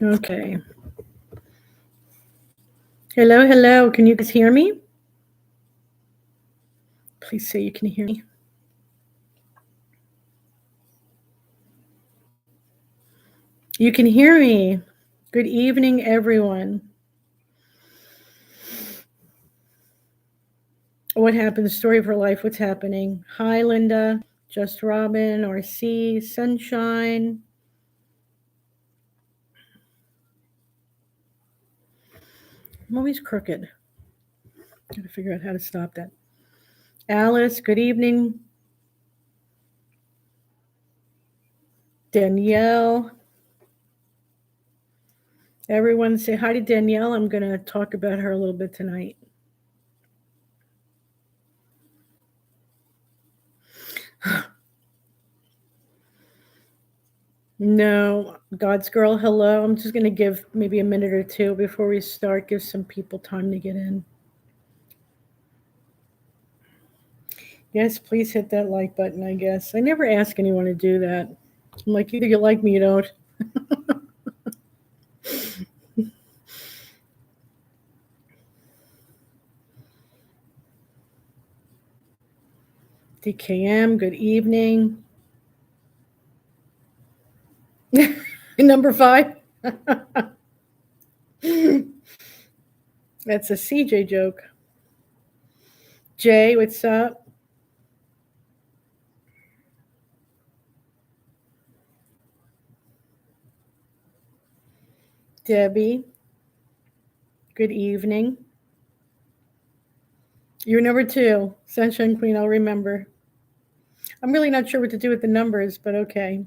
Okay. Hello, hello. Can you guys hear me? Please say you can hear me. You can hear me. Good evening, everyone. What happened? The story of her life. What's happening? Hi, Linda. Just Robin, RC, Sunshine. I'm always crooked. Gotta figure out how to stop that. Alice, good evening. Danielle. Everyone say hi to Danielle. I'm going to talk about her a little bit tonight. No, God's girl, hello. I'm just going to give maybe a minute or two before we start, give some people time to get in. Yes, please hit that like button, I guess. I never ask anyone to do that. I'm like, either you like me, you don't. DKM, good evening. Number 5. That's a CJ joke. Jay, what's up? Debbie, good evening. You're number 2, Sunshine Queen, I'll remember. I'm really not sure what to do with the numbers, but okay.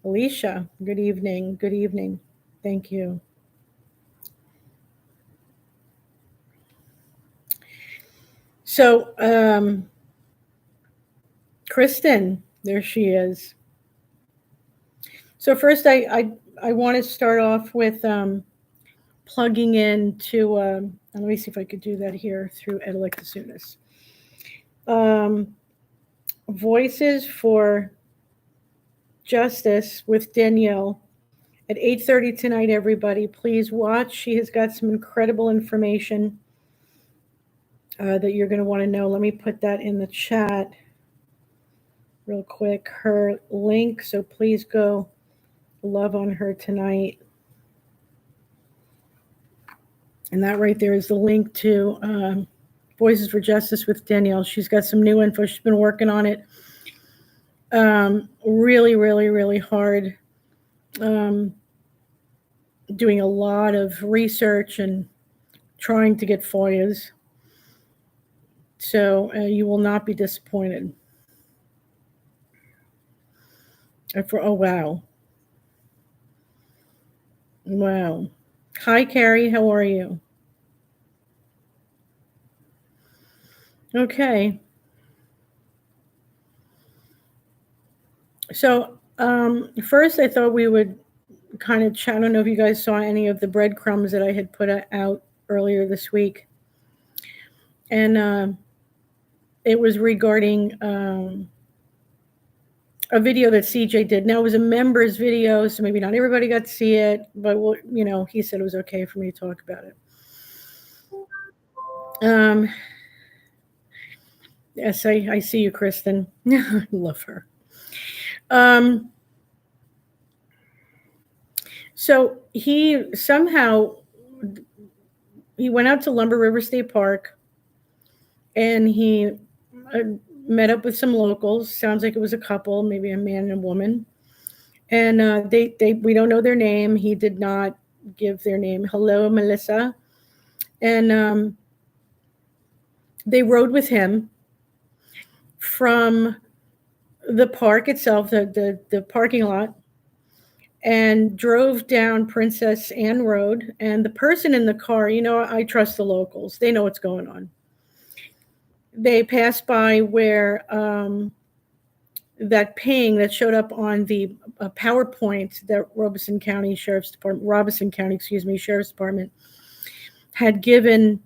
Alicia, good evening. Good evening. Thank you. So, Kristen, there she is. So first, I want to start off with plugging into. Let me see if I could do that here through Edelectasunis. Voices for Justice with Danielle at 8:30 tonight. Everybody, please watch. She has got some incredible information that you're going to want to know. Let me put that in the chat real quick. Her link. So please go love on her tonight. And that right there is the link to Voices for Justice with Danielle. She's got some new info. She's been working on it really, really, really hard. Doing a lot of research and trying to get FOIAs. So you will not be disappointed. Oh, wow. Wow. Hi, Carrie. How are you? Okay. So first, I thought we would kind of chat. I don't know if you guys saw any of the breadcrumbs that I had put out earlier this week. And it was regarding a video that CJ did. Now, it was a members video, so maybe not everybody got to see it, but he said it was okay for me to talk about it. Yes, I see you, Kristen. I love her. So he went out to Lumber River State Park, and he met up with some locals. Sounds like it was a couple, maybe a man and a woman. And we don't know their name. He did not give their name. Hello, Melissa. And they rode with him from the park itself, the parking lot, and drove down Princess Anne Road. And the person in the car, I trust the locals. They know what's going on. They passed by where that ping that showed up on the PowerPoint that Robeson County Sheriff's Department had given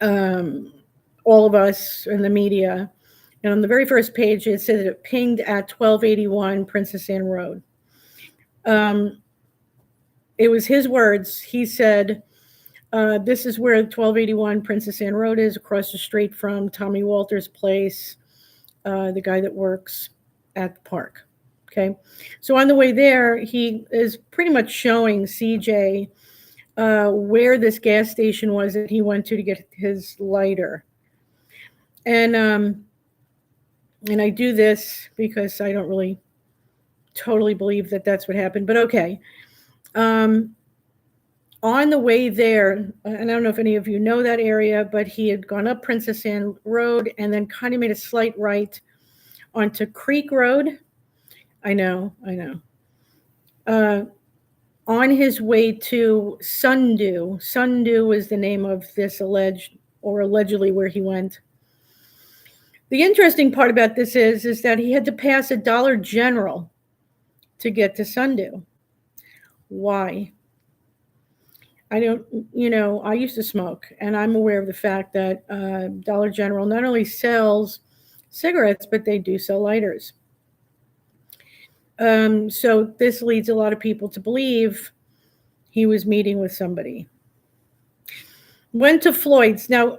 all of us in the media And on the very first page, it said that it pinged at 1281 Princess Anne Road. It was his words. He said, this is where 1281 Princess Anne Road is, across the street from Tommy Walter's place, the guy that works at the park. Okay. So on the way there, he is pretty much showing CJ where this gas station was that he went to get his lighter. And I do this because I don't really totally believe that that's what happened, but okay. On the way there, and I don't know if any of you know that area, but he had gone up Princess Anne Road and then kind of made a slight right onto Creek Road. I know. On his way to Sundew. Sundew is the name of this allegedly where he went. The interesting part about this is that he had to pass a Dollar General to get to Sundew. Why? I don't, I used to smoke, and I'm aware of the fact that Dollar General not only sells cigarettes, but they do sell lighters. So this leads a lot of people to believe he was meeting with somebody. Went to Floyd's. Now,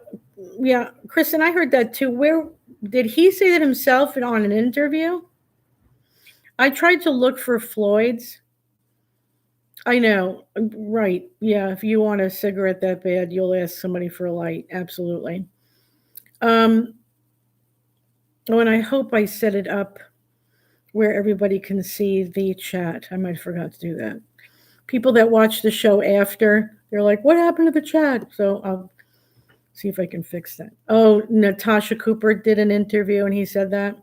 yeah, Kristen, I heard that too. Where did he say that himself on an interview? I tried to look for Floyd's. I know, right. Yeah, if you want a cigarette that bad, you'll ask somebody for a light. Absolutely. Oh, and I hope I set it up where everybody can see the chat. I might have forgot to do that. People that watch the show after, they're like, what happened to the chat? So I'll see if I can fix that. Oh, Natasha Cooper did an interview and he said that.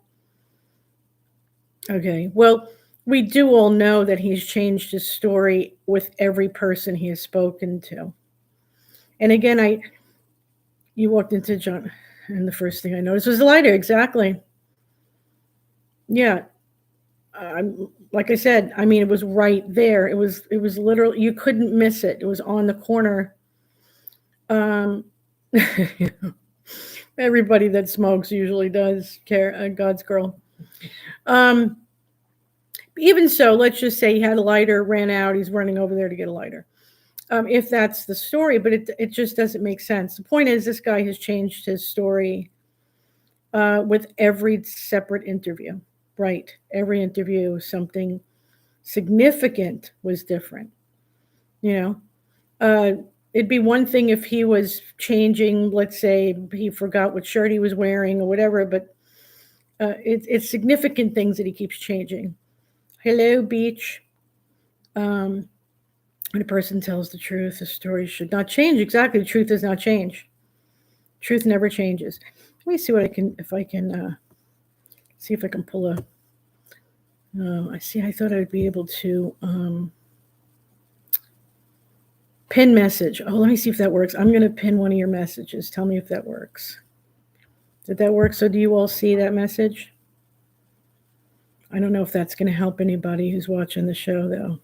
Okay, well, we do all know that he's changed his story with every person he has spoken to. And again, you walked into John, and the first thing I noticed was the lighter. Exactly. Yeah. Like I said, I mean, it was right there. It was literally, you couldn't miss it. It was on the corner. Everybody that smokes usually does care. God's girl. Even so, let's just say he had a lighter, ran out, he's running over there to get a lighter. If that's the story, but it just doesn't make sense. The point is, this guy has changed his story with every separate interview, right? Every interview, something significant was different. It'd be one thing if he was changing, let's say he forgot what shirt he was wearing or whatever, but it's significant things that he keeps changing. Hello, Beach. When a person tells the truth, the story should not change. Exactly. The truth does not change. Truth never changes. Let me see what I can pull a. I see. I thought I would be able to pin message. Oh, let me see if that works. I'm going to pin one of your messages. Tell me if that works. Did that work? So do you all see that message? I don't know if that's going to help anybody who's watching the show, though.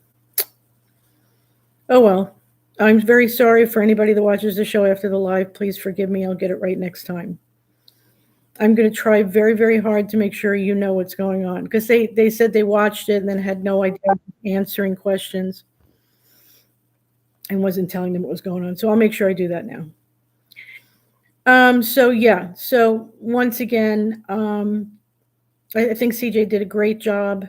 Oh, well. I'm very sorry for anybody that watches the show after the live. Please forgive me. I'll get it right next time. I'm going to try very, very hard to make sure you know what's going on, because they said they watched it and then had no idea answering questions and wasn't telling them what was going on. So I'll make sure I do that now. So once again, I think CJ did a great job.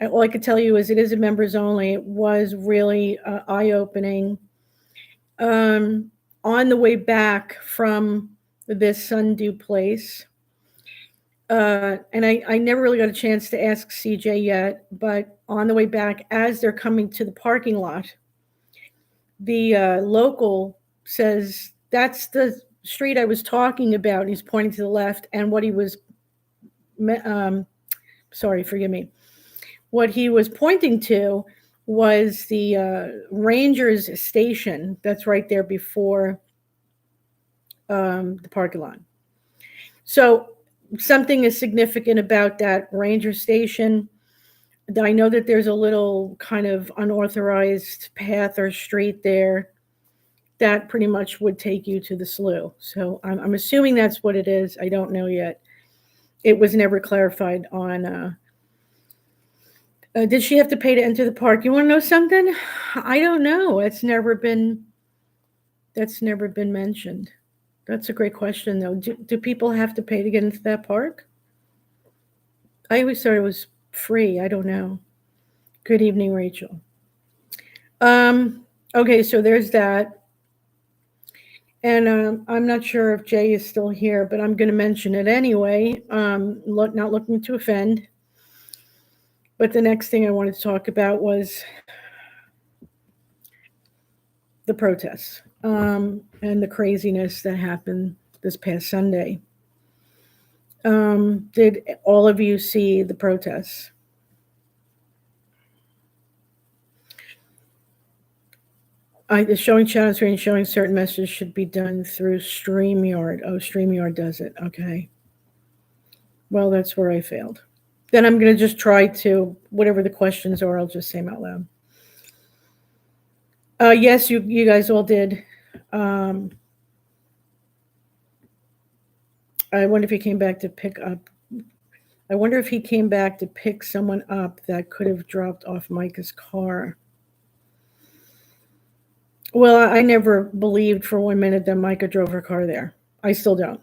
All I could tell you is it is a members only. It was really eye-opening. On the way back from this Sundew place, and I never really got a chance to ask CJ yet, but on the way back, as they're coming to the parking lot, the local says, that's the street I was talking about. And he's pointing to the left, and what he was sorry, forgive me. What he was pointing to was the Rangers station that's right there before the parking lot. So something is significant about that Ranger station. I know that there's a little kind of unauthorized path or street there that pretty much would take you to the slough. So I'm assuming that's what it is. I don't know yet. it was never clarified on. Did she have to pay to enter the park? You want to know something? I don't know. That's never been mentioned. That's a great question, though. Do people have to pay to get into that park? I always thought it was free. I don't know. Good evening, Rachel. Okay, so there's that. And I'm not sure if Jay is still here, but I'm going to mention it anyway. Not looking to offend. But the next thing I wanted to talk about was the protests and the craziness that happened this past Sunday. Did all of you see the protests? The showing channel screen showing certain messages should be done through StreamYard. Oh, StreamYard does it. Okay. Well, that's where I failed. Then I'm going to just try to, whatever the questions are, I'll just say them out loud. Yes, you guys all did. I wonder if he came back to pick up. I wonder if he came back to pick someone up that could have dropped off Micah's car. Well, I never believed for 1 minute that Micah drove her car there. I still don't.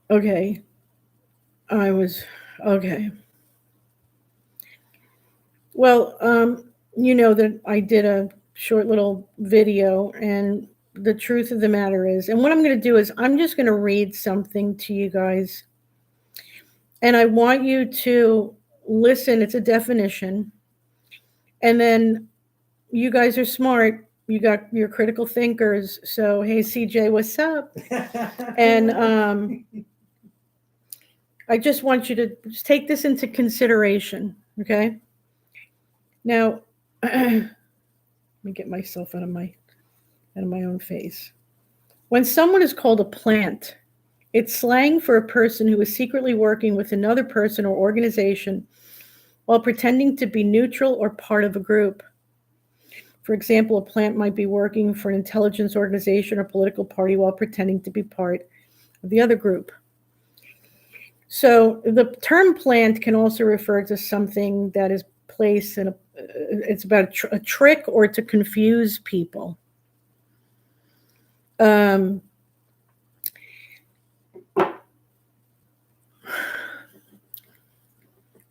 Okay. Okay. Well, you know that I did a short little video, and the truth of the matter is, and what I'm going to do is I'm just going to read something to you guys, and I want you to listen. It's a definition. And then you guys are smart. You got your critical thinkers. So, hey, CJ, what's up? And I just want you to just take this into consideration, okay? Now, let me get myself out of my own face. When someone is called a plant, it's slang for a person who is secretly working with another person or organization while pretending to be neutral or part of a group. For example, a plant might be working for an intelligence organization or political party while pretending to be part of the other group. So the term plant can also refer to something that is placed in it's about a trick or to confuse people.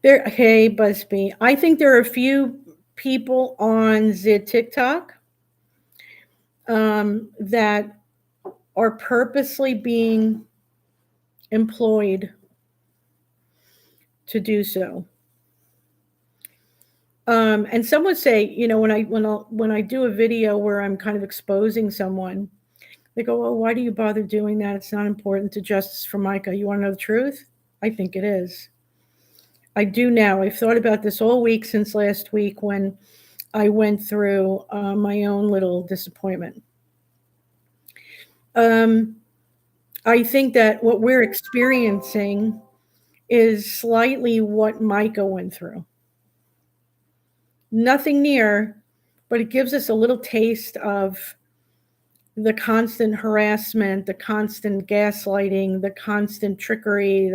Hey, Busby, I think there are a few people on the TikTok that are purposely being employed to do so. And some would say, you know, when I do a video where I'm kind of exposing someone, they go, "Well, why do you bother doing that? It's not important to justice for Micah." You want to know the truth? I think it is. I do now. I've thought about this all week since last week when I went through my own little disappointment. I think that what we're experiencing is slightly what Micah went through. Nothing near, but it gives us a little taste of the constant harassment, the constant gaslighting, the constant trickery,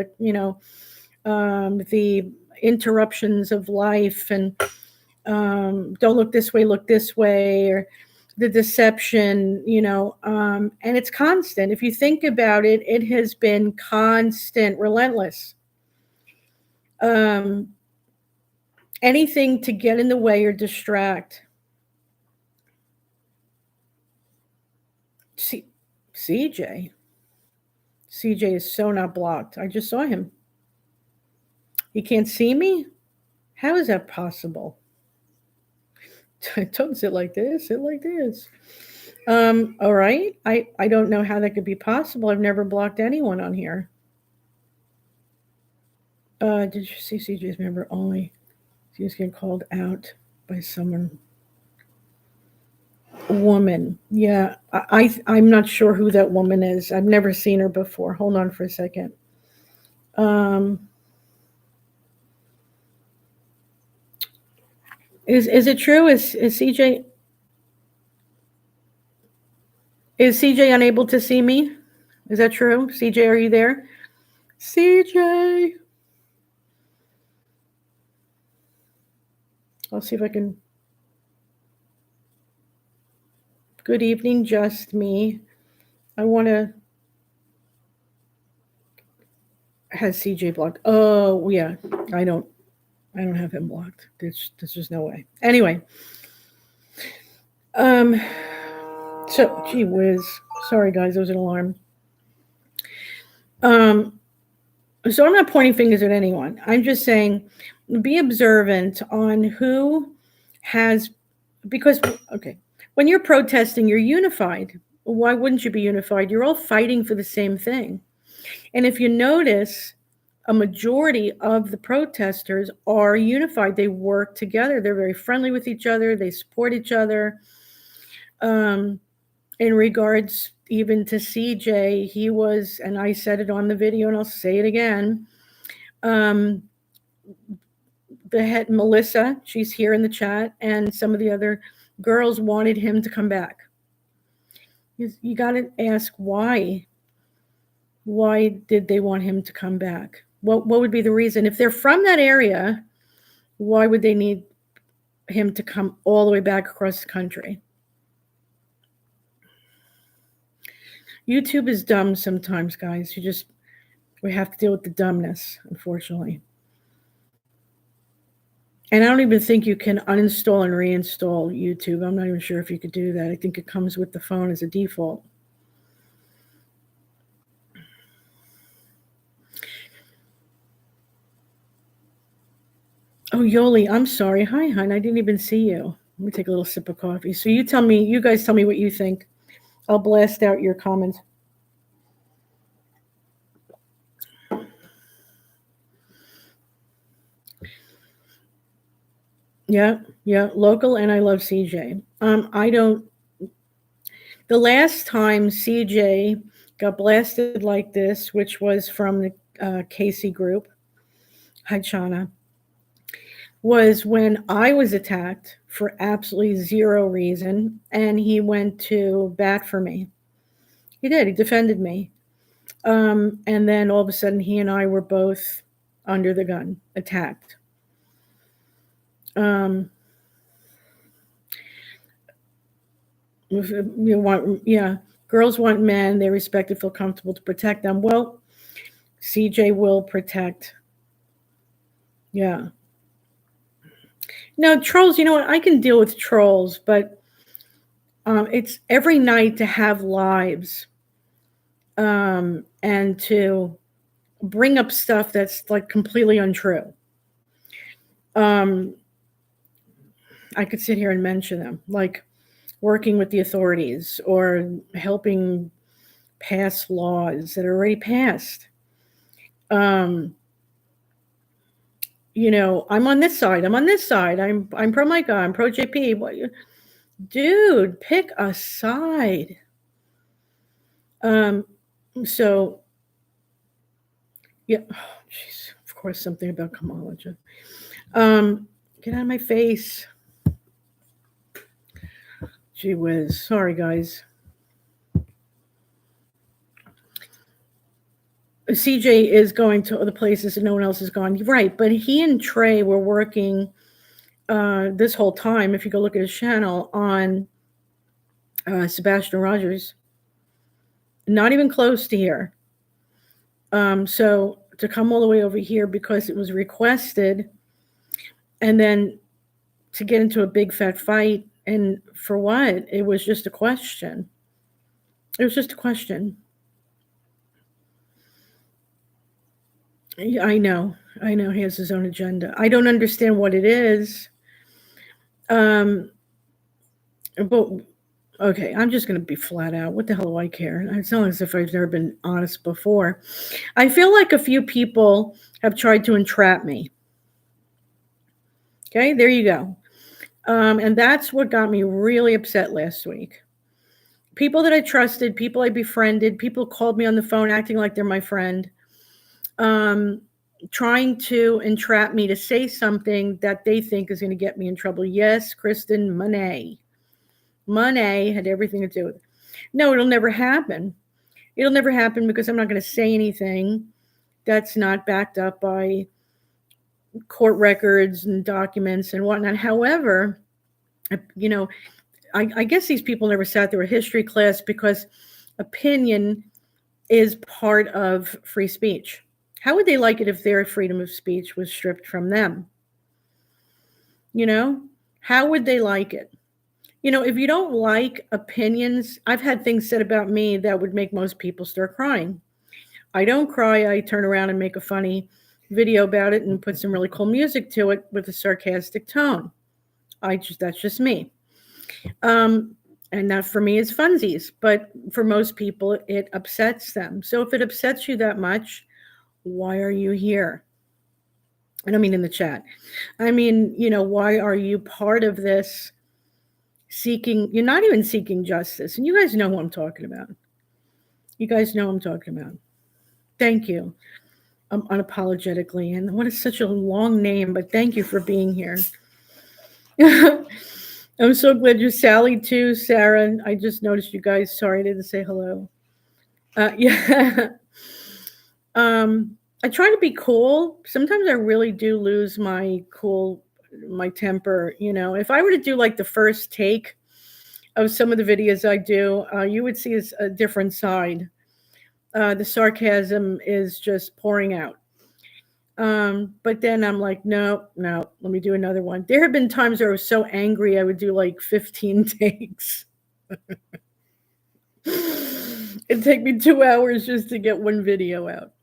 the interruptions of life, and don't look this way, look this way, or the deception, and it's constant. If you think about it, it has been constant, relentless. Anything to get in the way or distract. CJ is so not blocked. I just saw him. He can't see me? How is that possible? Don't sit like this. Sit like this. All right. I don't know how that could be possible. I've never blocked anyone on here. Did you see CJ's member only? He was getting called out by someone. Woman. Yeah. I'm not sure who that woman is. I've never seen her before. Hold on for a second. Is it true? Is CJ unable to see me? Is that true? CJ, are you there? CJ. I'll see if I can. Good evening, just me. I want to. Has CJ blocked? Oh yeah, I don't have him blocked. There's just no way. Anyway, so gee whiz. Sorry guys, there was an alarm. So I'm not pointing fingers at anyone. I'm just saying, be observant on who has, because okay, when you're protesting, you're unified. Why wouldn't you be unified? You're all fighting for the same thing. And if you notice, a majority of the protesters are unified. They work together. They're very friendly with each other. They support each other. In regards even to CJ, he was, and I said it on the video and I'll say it again, the head, Melissa, she's here in the chat, and some of the other girls wanted him to come back. You got to ask why. Why did they want him to come back? What would be the reason? If they're from that area, why would they need him to come all the way back across the country? YouTube is dumb sometimes, guys. We have to deal with the dumbness, unfortunately. And I don't even think you can uninstall and reinstall YouTube. I'm not even sure if you could do that. I think it comes with the phone as a default. Oh, Yoli, I'm sorry. Hi, hon. I didn't even see you. Let me take a little sip of coffee. So you guys tell me what you think. I'll blast out your comments. Yeah, local, and I love CJ. The last time CJ got blasted like this, which was from the Casey group, hi Chana, was when I was attacked for absolutely zero reason, and he went to bat for me. He did. He defended me. And then all of a sudden, he and I were both under the gun, attacked. Girls want men they respect and feel comfortable to protect them. Well, CJ will protect. Yeah. No, trolls, you know what? I can deal with trolls, but it's every night to have lives and to bring up stuff that's like completely untrue. I could sit here and mention them, like working with the authorities or helping pass laws that are already passed. You know, I'm on this side. I'm pro Micah. I'm pro JP. Dude, pick a side. So yeah, oh, jeez, of course, something about Kamala. Get out of my face. Gee whiz. Sorry, guys. CJ is going to other places and no one else is gone. Right, but he and Trey were working this whole time, if you go look at his channel, on Sebastian Rogers. Not even close to here. So to come all the way over here because it was requested, and then to get into a big fat fight, and for what? It was just a question. It was just a question. I know he has his own agenda. I don't understand what it is. But okay, I'm just going to be flat out. What the hell do I care? It's not as if I've never been honest before. I feel like a few people have tried to entrap me. Okay, there you go. And that's what got me really upset last week. People that I trusted, people I befriended, people called me on the phone acting like they're my friend, trying to entrap me to say something that they think is going to get me in trouble. Yes, Kristen, money had everything to do with it. No, it'll never happen. It'll never happen because I'm not going to say anything that's not backed up by court records and documents and whatnot. However, you know, I guess these people never sat through a history class because opinion is part of free speech. How would they like it if their freedom of speech was stripped from them? You know, how would they like it? You know, if you don't like opinions, I've had things said about me that would make most people start crying. I don't cry. I turn around and make a funny video about it and put some really cool music to it with a sarcastic tone. That's just me. And that for me is funsies, but for most people it upsets them. So if it upsets you that much, why are you here? I don't mean in the chat. I mean, why are you part of this you're not even seeking justice. And you guys know who I'm talking about. You guys know who I'm talking about. Thank you. Unapologetically. And what is such a long name, but thank you for being here. I'm so glad you're Sally too, Sarah. I just noticed you guys. Sorry, I didn't say hello. Yeah. I try to be cool. Sometimes I really do lose my temper. If I were to do like the first take of some of the videos I do, you would see a different side. The sarcasm is just pouring out. But then I'm like, no, let me do another one. There have been times where I was so angry, I would do like 15 takes. It'd take me 2 hours just to get one video out.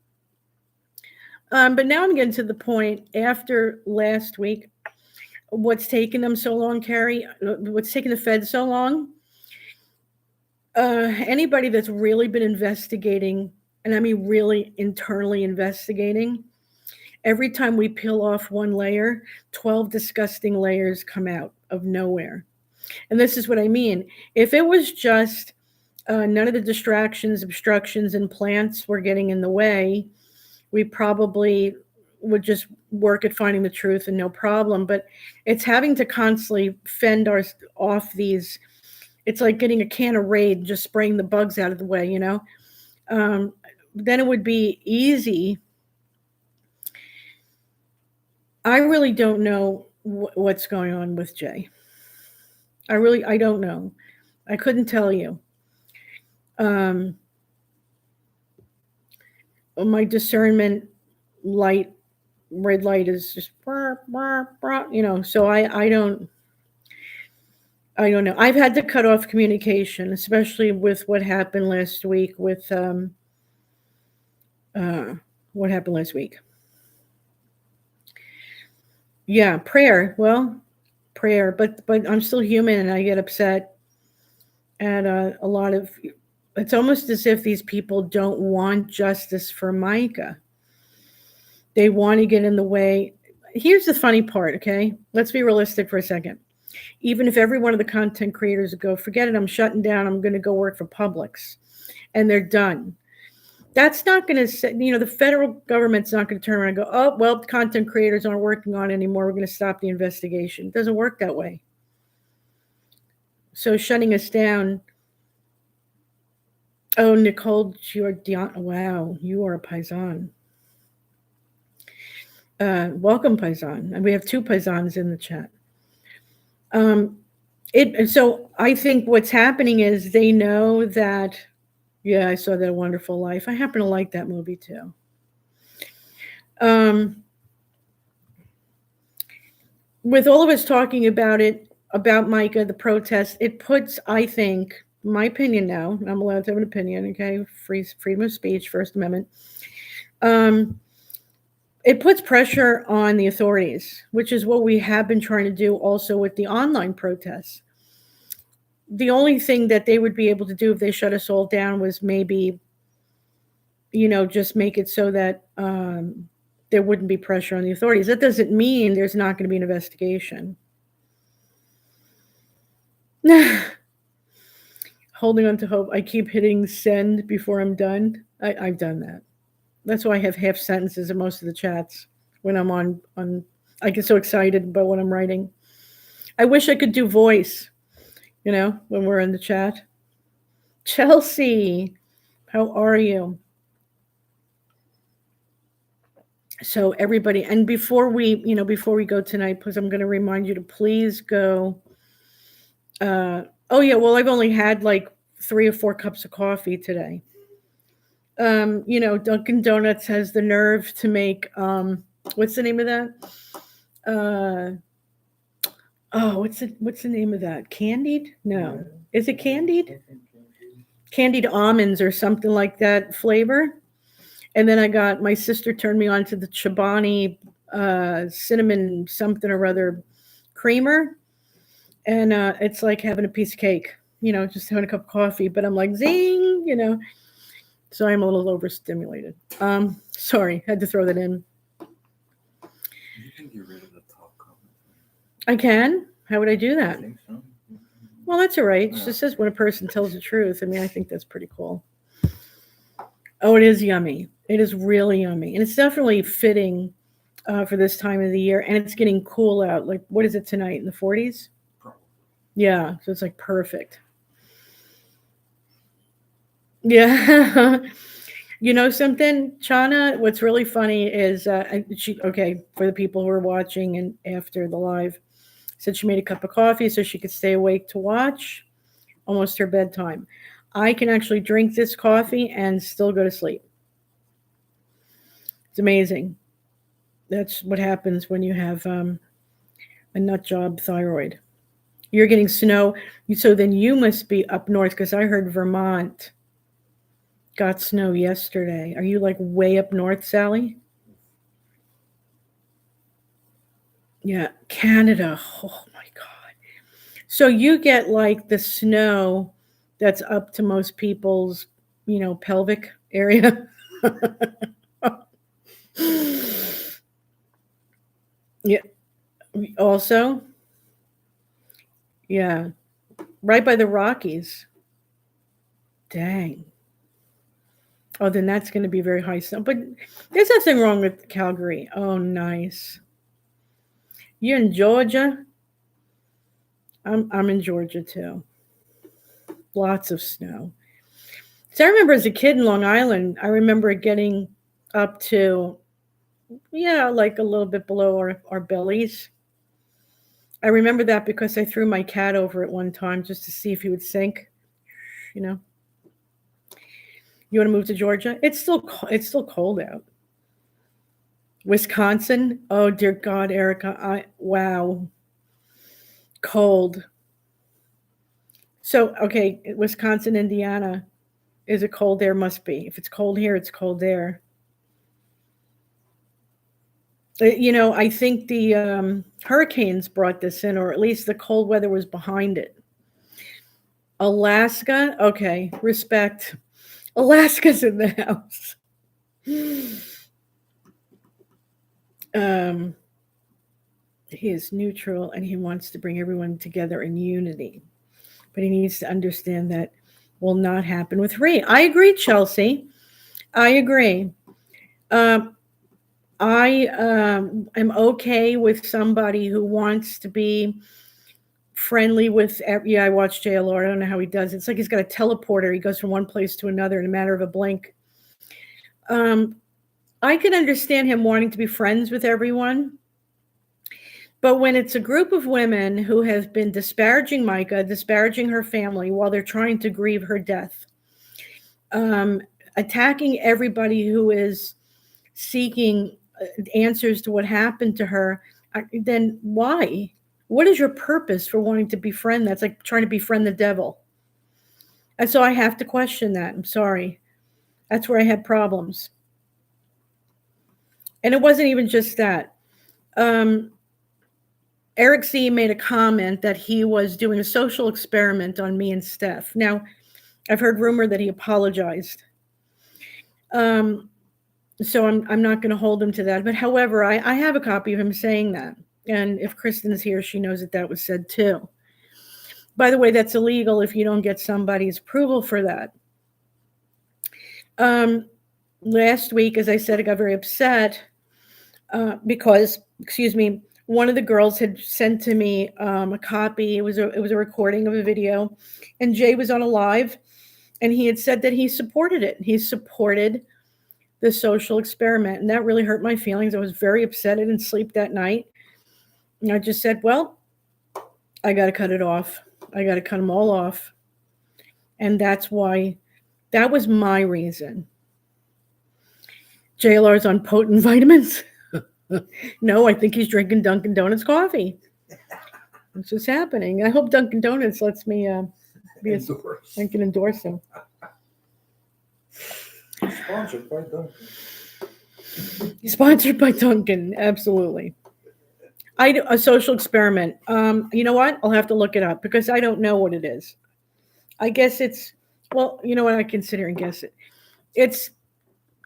But now I'm getting to the point after last week. What's taking them so long, Carrie? What's taking the Fed so long? Anybody that's really been investigating, and I mean really internally investigating, every time we peel off one layer, 12 disgusting layers come out of nowhere. And this is what I mean. If it was just none of the distractions, obstructions, and plants were getting in the way, we probably would just work at finding the truth and no problem. But it's having to constantly fend off these. It's like getting a can of Raid, just spraying the bugs out of the way, then it would be easy. I really don't know what's going on with Jay. I don't know. I couldn't tell you. My discernment red light is just, so I don't know. I've had to cut off communication, especially with what happened last week Yeah, prayer. Well, prayer, but I'm still human and I get upset at a lot of. It's almost as if these people don't want justice for Micah. They want to get in the way. Here's the funny part, okay? Let's be realistic for a second. Even if every one of the content creators go, forget it, I'm shutting down, I'm going to go work for Publix, and they're done. That's not going to, the federal government's not going to turn around and go, oh, well, the content creators aren't working on it anymore, we're going to stop the investigation. It doesn't work that way. So shutting us down. Oh, Nicole Giordano, wow, you are a Paisan. Welcome, Paisan. And we have 2 Paisans in the chat. So I think what's happening is they know that, yeah, I saw that Wonderful Life. I happen to like that movie too. With all of us talking about Micah, the protest, it puts, I think, my opinion now, and I'm allowed to have an opinion, okay? Freedom of speech, First Amendment. It puts pressure on the authorities, which is what we have been trying to do also with the online protests. The only thing that they would be able to do if they shut us all down was maybe, just make it so that there wouldn't be pressure on the authorities. That doesn't mean there's not going to be an investigation. Holding on to hope. I keep hitting send before I'm done. I've done that. That's why I have half sentences in most of the chats when I'm on. I get so excited about what I'm writing. I wish I could do voice, when we're in the chat. Chelsea, How are you? So everybody, and before we go tonight, because I'm going to remind you to please go. Oh yeah, well, I've only had like 3 or 4 cups of coffee today. Dunkin' Donuts has the nerve to make what's the name of that? Uh, oh, what's the name of that? Candied? No, is it candied? Candied almonds or something like that flavor. And then my sister turned me on to the Chobani cinnamon something or other creamer, and it's like having a piece of cake. Just having a cup of coffee. But I'm like zing. So I'm a little overstimulated. Sorry, had to throw that in. You can get rid of the top comment. I can. How would I do I that? think so. Well, that's all right. It Yeah. just says when a person tells the truth. I mean, I think that's pretty cool. Oh, it is yummy. It is really yummy, and it's definitely fitting for this time of the year. And it's getting cool out. Like, what is it tonight in the 40s? Probably. Yeah, so it's like perfect. Yeah. You know something, Chana? What's really funny is for the people who are watching and after the live, said she made a cup of coffee so she could stay awake to watch. Almost her bedtime. I can actually drink this coffee and still go to sleep. It's amazing. That's what happens when you have a nut job thyroid. You're getting snow. So then you must be up north because I heard Vermont got snow yesterday. Are you like way up north, Sally? Yeah, Canada. Oh my God. So you get like the snow that's up to most people's, pelvic area. Yeah. Also, yeah, right by the Rockies. Dang. Oh, then that's going to be very high snow. But there's nothing wrong with Calgary. Oh, nice. You in Georgia? I'm in Georgia too. Lots of snow. So I remember as a kid in Long Island, I remember it getting up to, yeah, like a little bit below our bellies. I remember that because I threw my cat over it one time just to see if he would sink. You know, you want to move to Georgia? It's still cold out. Wisconsin? Oh dear God, Erica! Wow, cold. So okay, Wisconsin, Indiana. Is it cold there? Must be. If it's cold here, it's cold there. I think the hurricanes brought this in, or at least the cold weather was behind it. Alaska, okay, respect. Alaska's in the house. Um, he is neutral and he wants to bring everyone together in unity, but he needs to understand that will not happen with Ree. I agree, Chelsea. I agree. Um, I am okay with somebody who wants to be friendly with. Yeah, I watch JLR. I don't know how he does. It's like he's got a teleporter. He goes from one place to another in a matter of a blink. Um, I can understand him wanting to be friends with everyone. But when it's a group of women who have been disparaging Micah, disparaging her family while they're trying to grieve her death, um, attacking everybody who is seeking answers to what happened to her, then why? What is your purpose for wanting to befriend? That's like trying to befriend the devil. And so I have to question that. I'm sorry. That's where I had problems. And it wasn't even just that. Eric C. made a comment that he was doing a social experiment on me and Steph. Now, I've heard rumor that he apologized. So I'm not going to hold him to that. But however, I have a copy of him saying that. And if Kristen's here, she knows that was said too. By the way, that's illegal if you don't get somebody's approval for that. Last week, as I said, I got very upset because, one of the girls had sent to me a copy. It was a recording of a video, and Jay was on a live, And he had said that he supported it. He supported the social experiment. And that really hurt my feelings. I was very upset. I didn't sleep that night. And I just said, well, I got to cut it off. I got to cut them all off. And that's why, that was my reason. JLR's on potent vitamins. No, I think he's drinking Dunkin' Donuts coffee. That's what's happening. I hope Dunkin' Donuts lets me I can endorse him. Sponsored by Dunkin'. Sponsored by Dunkin', absolutely. A social experiment. You know what? I'll have to look it up because I don't know what it is. I guess it's, well, you know what? I can sit here and guess it. It's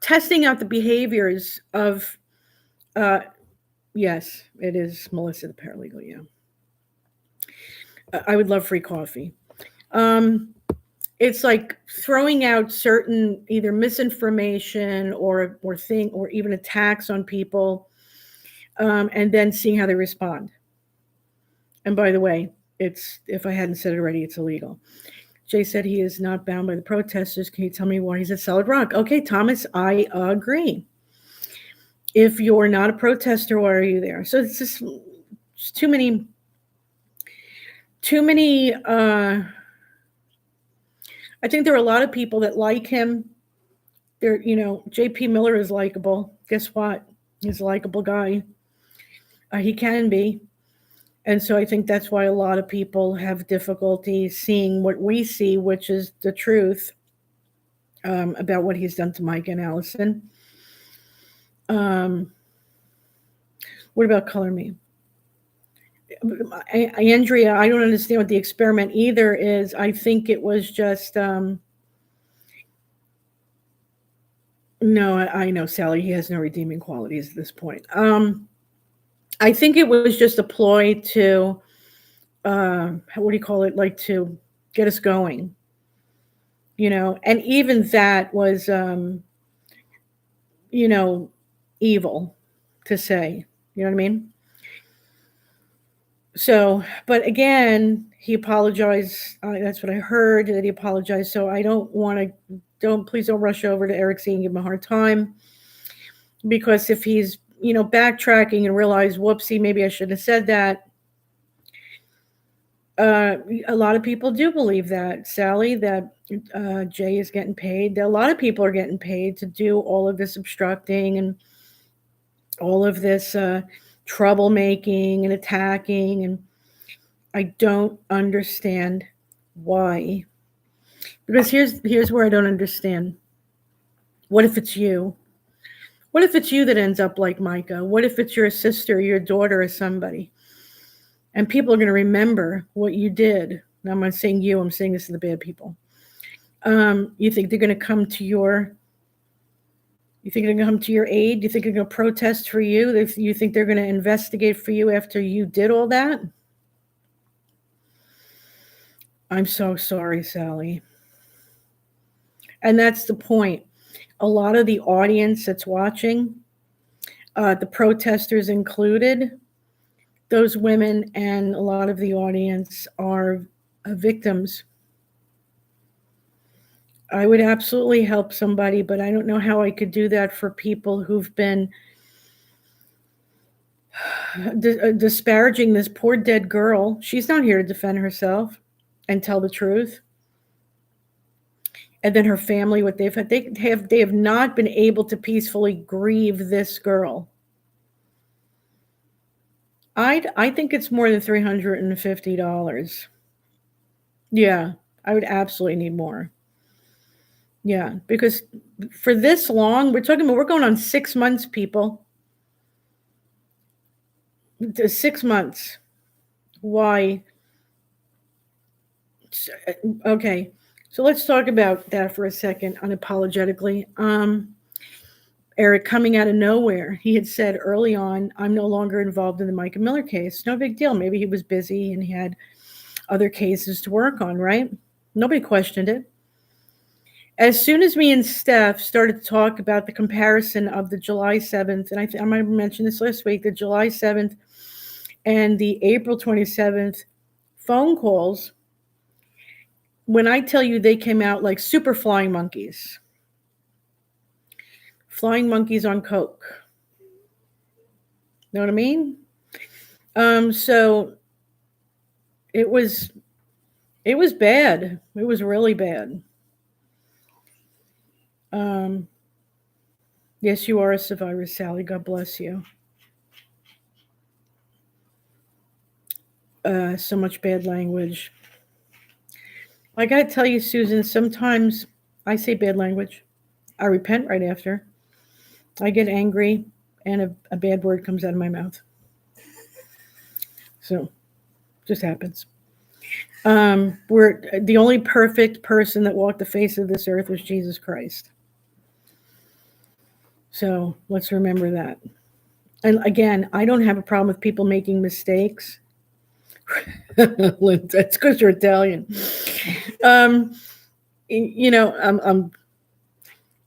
testing out the behaviors of, yes, it is Melissa the paralegal. Yeah. I would love free coffee. It's like throwing out certain either misinformation or thing or even attacks on people, and then seeing how they respond. And by the way, it's, if I hadn't said it already, it's illegal. Jay said he is not bound by the protesters. Can you tell me why he's at Solid Rock? Okay, Thomas, I agree. If you're not a protester, why are you there? So it's just too many. I think there are a lot of people that like him. There, JP Miller is likable. Guess what? He's a likable guy. He can be. And so I think that's why a lot of people have difficulty seeing what we see, which is the truth about what he's done to Mike and Allison. What about Color Me? Andrea, I don't understand what the experiment either is. I think it was just, no, I know, Sally, he has no redeeming qualities at this point. I think it was just a ploy to, what do you call it? Like to get us going, and even that was, evil to say, you know what I mean? So, but again, he apologized. That's what I heard, that he apologized. So I don't want to, please don't rush over to Eric Z and give him a hard time. Because if he's, backtracking and realize, whoopsie, maybe I shouldn't have said that. A lot of people do believe that, Sally, that Jay is getting paid. A lot of people are getting paid to do all of this obstructing and all of this troublemaking and attacking, and I don't understand why. Because here's where I don't understand. What if it's you? What if it's you that ends up like Micah? What if it's your sister, your daughter, or somebody? And people are going to remember what you did. Now, I'm not saying you, I'm saying this to the bad people. You think they're going to come to your aid? You think they're going to protest for you? You think they're going to investigate for you after you did all that? I'm so sorry, Sally. And that's the point. A lot of the audience that's watching, the protesters included, those women and a lot of the audience are victims. I would absolutely help somebody, but I don't know how I could do that for people who've been disparaging this poor dead girl. She's not here to defend herself and tell the truth. And then her family, what they've had, they have not been able to peacefully grieve this girl. I think it's more than $350. Yeah, I would absolutely need more. Yeah, because for this long, we're going on 6 months, people. 6 months. Why? Okay, so let's talk about that for a second, unapologetically. Eric, coming out of nowhere, he had said early on, I'm no longer involved in the Micah Miller case. No big deal. Maybe he was busy and he had other cases to work on, right? Nobody questioned it. As soon as me and Steph started to talk about the comparison of the July 7th, and I might have mentioned this last week, the July 7th and the April 27th phone calls, when I tell you they came out like super flying monkeys on coke. Know what I mean? So it was bad. It was really bad. Yes, you are a survivor, Sally. God bless you. So much bad language. I gotta tell you, Susan, sometimes I say bad language. I repent right after. I get angry and a bad word comes out of my mouth. So just happens. We're the only perfect person that walked the face of this earth was Jesus Christ. So let's remember that. And again, I don't have a problem with people making mistakes. That's because you're Italian.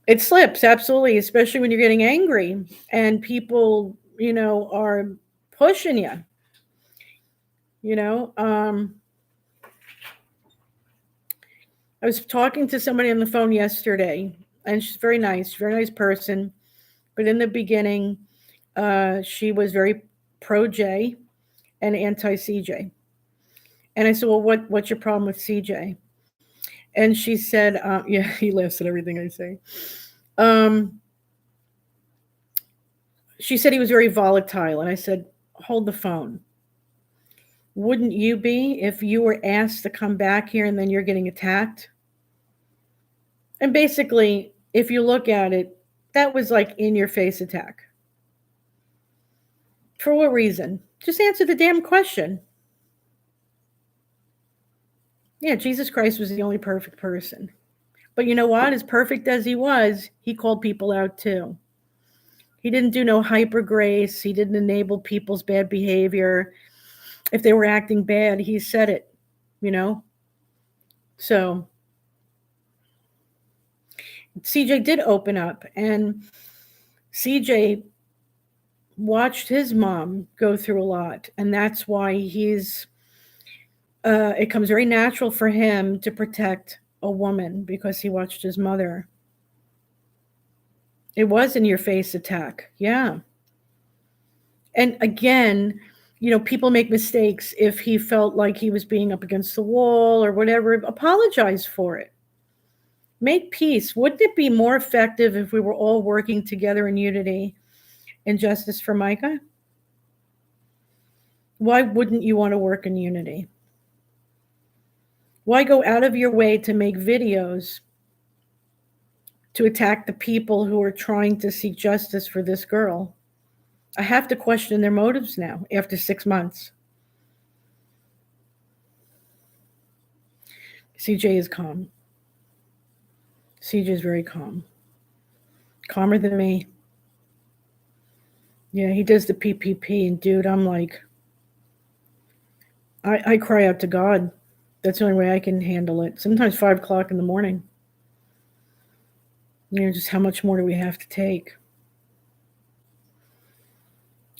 It slips, absolutely, especially when you're getting angry and people, are pushing you. I was talking to somebody on the phone yesterday, and she's very nice person. But in the beginning, she was very pro Jay and anti CJ. And I said, well, what's your problem with CJ? And she said, yeah, he laughs at everything I say. She said he was very volatile. And I said, hold the phone. Wouldn't you be if you were asked to come back here and then you're getting attacked? And basically, if you look at it, that was like in your face attack. For what reason? Just answer the damn question. Yeah, Jesus Christ was the only perfect person. But you know what? As perfect as he was, he called people out too. He didn't do no hyper grace. He didn't enable people's bad behavior. If they were acting bad, he said it, So CJ did open up, and CJ watched his mom go through a lot. And that's why it comes very natural for him to protect a woman because he watched his mother. It was in your face attack. Yeah. And again, people make mistakes. If he felt like he was being up against the wall or whatever, apologize for it. Make peace. Wouldn't it be more effective if we were all working together in unity and justice for Micah? Why wouldn't you want to work in unity? Why go out of your way to make videos to attack the people who are trying to seek justice for this girl? I have to question their motives now after 6 months. CJ is calm. CJ is very calm. Calmer than me. Yeah, he does the PPP, and dude, I'm like, I cry out to God. That's the only way I can handle it. Sometimes 5 o'clock in the morning. Just how much more do we have to take?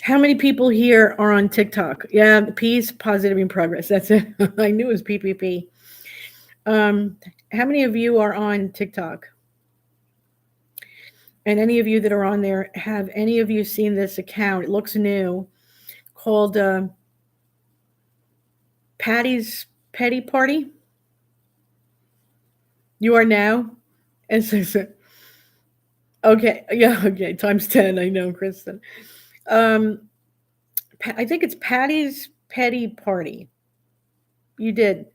How many people here are on TikTok? Yeah, peace, positive, and progress. That's it. I knew it was PPP. How many of you are on TikTok? And any of you that are on there, have any of you seen this account? It looks new, called Patty's Petty Party. You are now? Okay, yeah, okay, times 10. I know, Kristen. I think it's Patty's Petty Party. You did.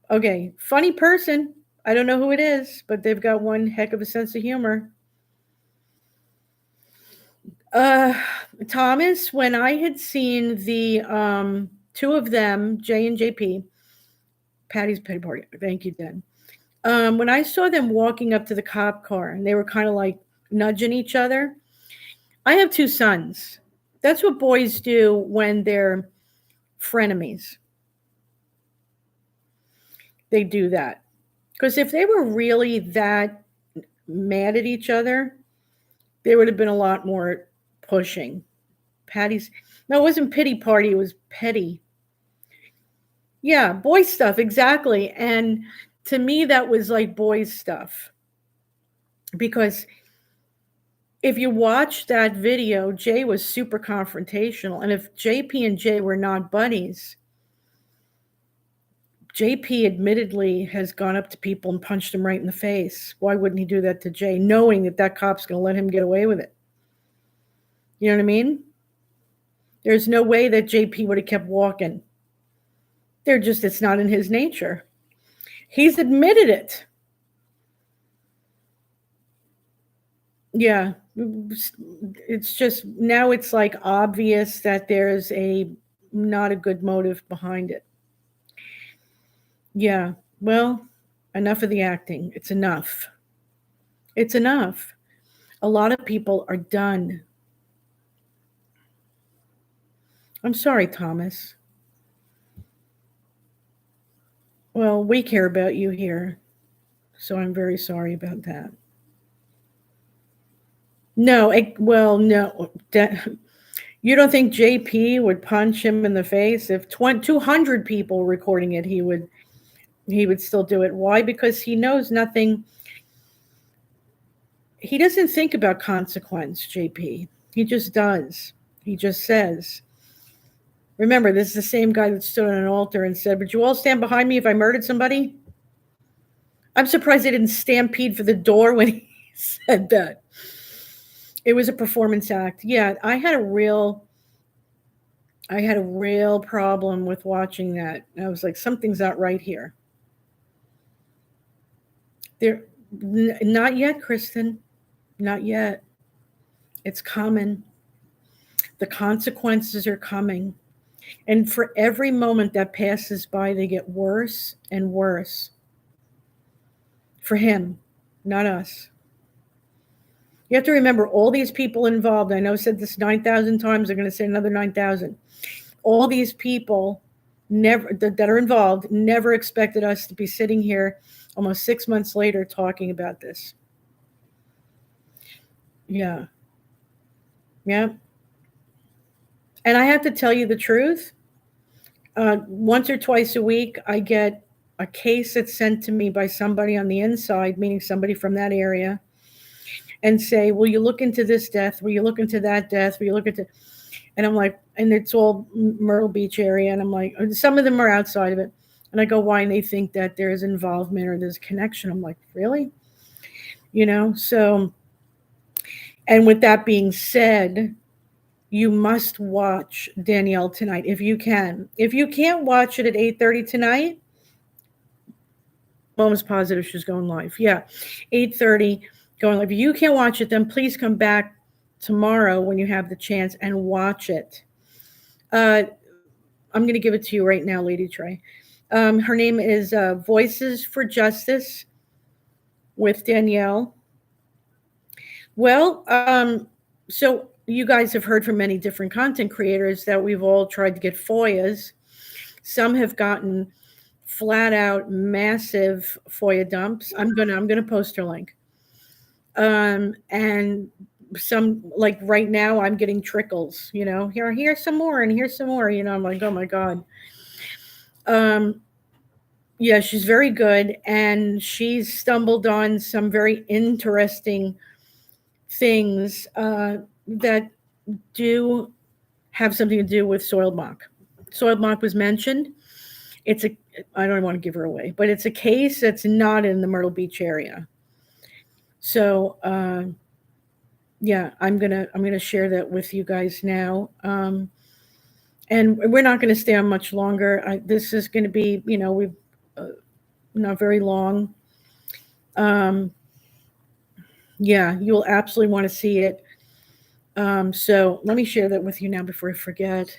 Okay, funny person. I don't know who it is, but they've got one heck of a sense of humor. Thomas, when I had seen the two of them, J and JP, Patty's Petty Party. Thank you, Dan. When I saw them walking up to the cop car and they were kind of like nudging each other, I have 2 sons. That's what boys do when they're frenemies. They do that. Because if they were really that mad at each other, there would have been a lot more pushing. No, it wasn't pity party, it was petty. Yeah, boy stuff, exactly. And to me, that was like boys stuff. Because if you watch that video, Jay was super confrontational. And if JP and Jay were not buddies, JP admittedly has gone up to people and punched him right in the face. Why wouldn't he do that to Jay, knowing that that cop's going to let him get away with it? You know what I mean? There's no way that JP would have kept walking. It's not in his nature. He's admitted it. Yeah. It's just, now it's like obvious that there's not a good motive behind it. Yeah. Well, enough of the acting. It's enough. It's enough. A lot of people are done. I'm sorry, Thomas. Well, we care about you here, so I'm very sorry about that. No, no. You don't think JP would punch him in the face? If 200 people were recording it, he would still do it. Why? Because he knows nothing. He doesn't think about consequence, JP. He just does. He just says. Remember, this is the same guy that stood on an altar and said, "Would you all stand behind me if I murdered somebody?" I'm surprised they didn't stampede for the door when he said that. It was a performance act. Yeah, I had a real problem with watching that. I was like, something's not right here. Not yet, Kristen. Not yet. It's coming. The consequences are coming. And for every moment that passes by, they get worse and worse. For him, not us. You have to remember, all these people involved, I know I said this 9,000 times, they're going to say another 9,000. All these people that are involved never expected us to be sitting here almost 6 months later talking about this. Yeah. Yeah. And I have to tell you the truth. Once or twice a week, I get a case that's sent to me by somebody on the inside, meaning somebody from that area, and say, "Will you look into this death? Will you look into that death? Will you look into?" And I'm like, and it's all Myrtle Beach area. And I'm like, some of them are outside of it. And I go, why? And they think that there's involvement or there's connection. I'm like, really? So, and with that being said, you must watch Danielle tonight if you can. If you can't watch it at 8:30 tonight, I'm almost positive she's going live. Yeah, 8:30 going live. If you can't watch it, then please come back tomorrow when you have the chance and watch it. I'm going to give it to you right now, Lady Trey. Her name is Voices for Justice with Danielle. Well, so you guys have heard from many different content creators that we've all tried to get FOIAs. Some have gotten flat out massive FOIA dumps. I'm gonna post her link. And some, like right now, I'm getting trickles. Here's some more, and here's some more. I'm like, oh my god. Yeah, she's very good, and she's stumbled on some very interesting things that do have something to do with soiled mock. Soiled mock was mentioned. I don't want to give her away, but it's a case that's not in the Myrtle Beach area. So yeah, I'm gonna share that with you guys now. And we're not going to stay on much longer. This is going to be, we've not very long. Yeah, you'll absolutely want to see it. So let me share that with you now before I forget.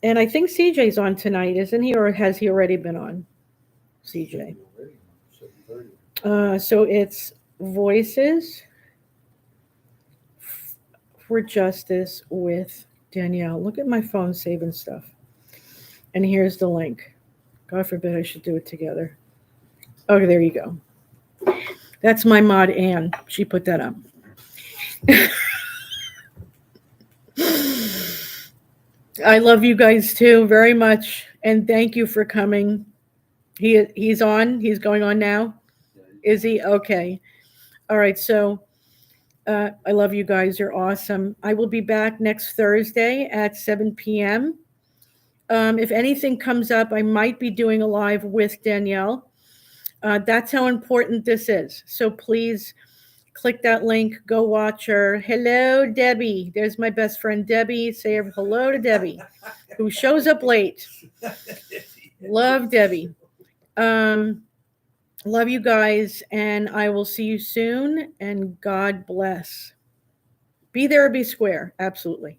And I think CJ's on tonight, isn't he? Or has he already been on? CJ. So it's Voices for Justice with Danielle. Look at my phone saving stuff. And here's the link. God forbid I should do it together. Okay, there you go. That's my mod, Ann. She put that up. I love you guys too very much. And thank you for coming. He's on. He's going on now. Is he? Okay. All right. So I love you guys. You're awesome. I will be back next Thursday at 7 p.m. If anything comes up, I might be doing a live with Danielle. That's how important this is. So please click that link. Go watch her. Hello, Debbie. There's my best friend, Debbie. Say hello to Debbie, who shows up late. Love Debbie. Love you guys, and I will see you soon, and God bless. Be there or be square. Absolutely.